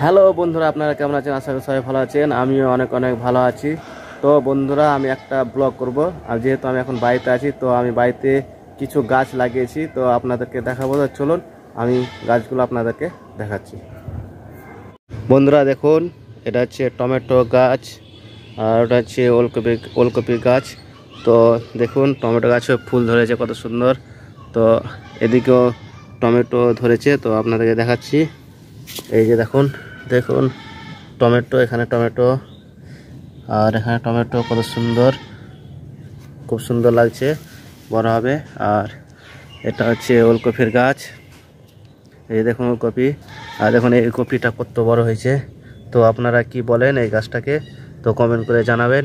Hello বন্ধুরা, আপনারা কেমন আছেন? আশা করি সবাই ভালো আছেন। আমিও অনেক অনেক ভালো আছি। তো বন্ধুরা, আমি একটা ব্লগ করব। আর যেহেতু আমি এখন বাড়িতে আছি, তো আমি বাড়িতে কিছু গাছ লাগিয়েছি, তো আপনাদেরকে দেখাবো। তো চলুন আমি গাছগুলো আপনাদেরকে দেখাচ্ছি। বন্ধুরা দেখুন, এটা হচ্ছে টমেটো গাছ, আর ওটা হচ্ছে ওলকপির গাছ। তো দেখুন, টমেটো গাছে ফুল ধরেছে কত সুন্দর। তো এদিকেও টমেটো ধরেছে, তো আপনাদেরকে দেখাচ্ছি। এই যে দেখুন দেখুন টমেটো, এখানে টমেটো, আর এখানে টমেটো কত সুন্দর, খুব সুন্দর লাগছে, বড় হবে। আর এটা হচ্ছে ওলকপির গাছ। এই যে দেখুন ওলকপি, আর দেখুন এই কপিটা কত বড় হয়েছে। তো আপনারা কি বলেন এই গাছটাকে, তো কমেন্ট করে জানাবেন।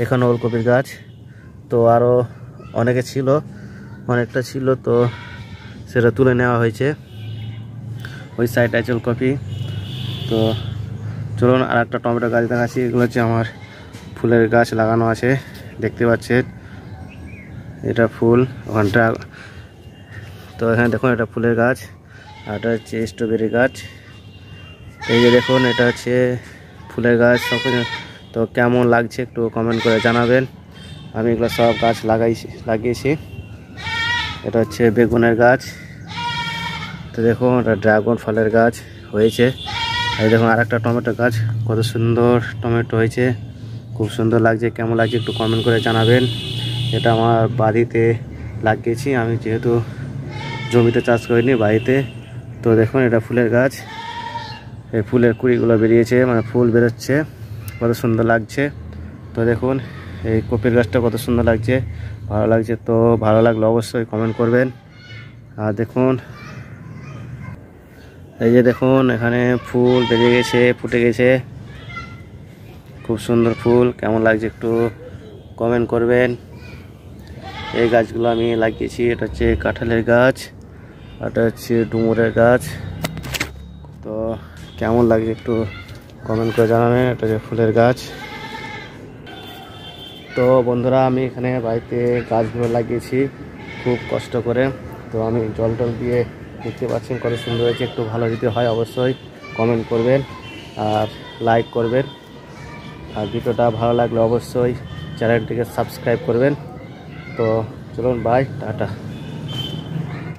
এখানে ওলকপির গাছ, তো আরও অনেকটা ছিল, তো সেটা তুলে নেওয়া হয়েছে। ওই সাইডে আছে ওলকপি। তো চলুন আর একটা টমেটো গাছ দেখাচ্ছি। এগুলো হচ্ছে আমার ফুলের গাছ লাগানো আছে, দেখতে পাচ্ছেন। এটা ফুল ওখানটা। তো এখানে দেখুন এটা ফুলের গাছ, আর এটা হচ্ছে স্ট্রবেরি গাছ। এই যে দেখুন এটা হচ্ছে ফুলের গাছ। সব তো কেমন লাগছে একটু কমেন্ট করে জানাবেন। আমি এগুলো সব গাছ লাগিয়েছি। এটা হচ্ছে বেগুনের গাছ। তো দেখুন এটা ড্রাগন ফলের গাছ হয়েছে। এই দেখুন আর একটা টমেটো গাছ, কত সুন্দর টমেটো হয়েছে, খুব সুন্দর লাগছে। কেমন লাগছে একটু কমেন্ট করে জানাবেন। এটা আমার বাড়িতে লাগিয়েছি আমি, যেহেতু জমিতে চাষ করিনি, বাড়িতে। তো দেখুন এটা ফুলের গাছ, এই ফুলের কুড়িগুলো বেরিয়েছে, মানে ফুল বেরোচ্ছে, কত সুন্দর লাগছে। তো দেখুন এই কপির গাছটা কত সুন্দর লাগছে, ভালো লাগছে। তো ভালো লাগলে অবশ্যই কমেন্ট করবেন। আর দেখুন এই যে দেখুন এখানে ফুল বেরিয়ে গেছে, ফুটে গেছে, খুব সুন্দর ফুল। কেমন লাগছে একটু কমেন্ট করবেন। এই গাছগুলো আমি লাগিয়েছি। এটা হচ্ছে কাঁঠালের গাছ, এটা হচ্ছে ডুমুরের গাছ। তো কেমন লাগছে একটু কমেন্ট করে জানাবেন। এটা হচ্ছে ফুলের গাছ। তো বন্ধুরা, আমি এখানে বাড়িতে গাছগুলো লাগিয়েছি খুব কষ্ট করে। তো আমি জল দিয়ে, দেখতে পাচ্ছেন কত সুন্দর হয়েছে। একটু ভালো যদি হয় অবশ্যই কমেন্ট করবেন আর লাইক করবেন। আর ভিডিওটা ভালো লাগলে অবশ্যই চ্যানেলটিকে সাবস্ক্রাইব করবেন। তো চলুন, বাই, টাটা।